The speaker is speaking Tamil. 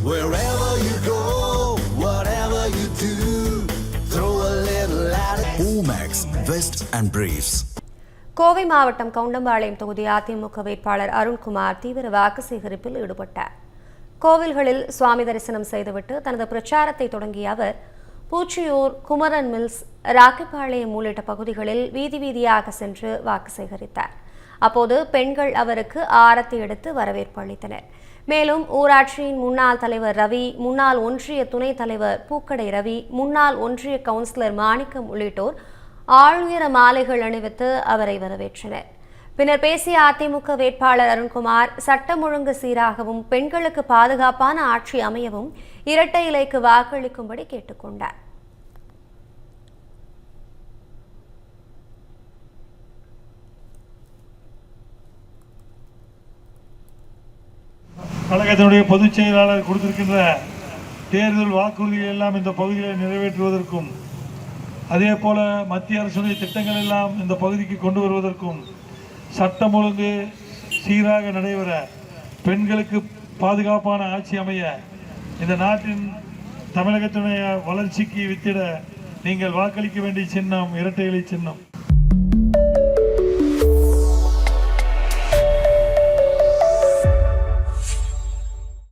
Wherever you go, whatever you do, throw a little at it. Omax, Vest and Briefs. Kovai மாவட்டம் கவுண்டம்பாளையம் தொகுதி அதிமுக வேட்பாளர் அருண்குமார் தீவிர வாக்கு சேகரிப்பில் ஈடுபட்டார். கோவில்களில் சுவாமி தரிசனம் செய்துவிட்டு தனது பிரச்சாரத்தை தொடங்கிய அவர் பூச்சியூர், குமரன் மில்ஸ், ராக்கிபாளையம் உள்ளிட்ட பகுதிகளில் வீதி வீதியாக சென்று வாக்கு சேகரித்தார். அப்போது பெண்கள் அவருக்கு ஆரத்தி எடுத்து வரவேற்பு அளித்தனர். மேலும் ஊராட்சியின் முன்னாள் தலைவர் ரவி, முன்னாள் ஒன்றிய துணைத் தலைவர் பூக்கடை ரவி, முன்னாள் ஒன்றிய கவுன்சிலர் மாணிக்கம் உள்ளிட்டோர் ஆளுயர மாலைகள் அணிவித்து அவரை வரவேற்றனர். பின்னர் பேசிய அதிமுக வேட்பாளர் அருண்குமார் சட்டம் ஒழுங்கு சீராகவும் பெண்களுக்கு பாதுகாப்பான ஆட்சி அமையவும் இரட்டை இலைக்கு வாக்களிக்கும்படி கேட்டுக்கொண்டார். கழகத்தினுடைய பொதுச் செயலாளர் கொடுத்திருக்கின்ற தேர்தல் வாக்குறுதிகள் எல்லாம் இந்த பகுதியில் நிறைவேற்றுவதற்கும், அதே போல மத்திய அரசுடைய திட்டங்கள் எல்லாம் இந்த பகுதிக்கு கொண்டு வருவதற்கும், சட்டம் ஒழுங்கு சீராக நடைபெற, பெண்களுக்கு பாதுகாப்பான ஆட்சி அமைய, இந்த நாட்டின் தமிழகத்தினுடைய வளர்ச்சிக்கு வித்திட நீங்கள் வாக்களிக்க வேண்டிய சின்னம் இரட்டை இலை சின்னம்.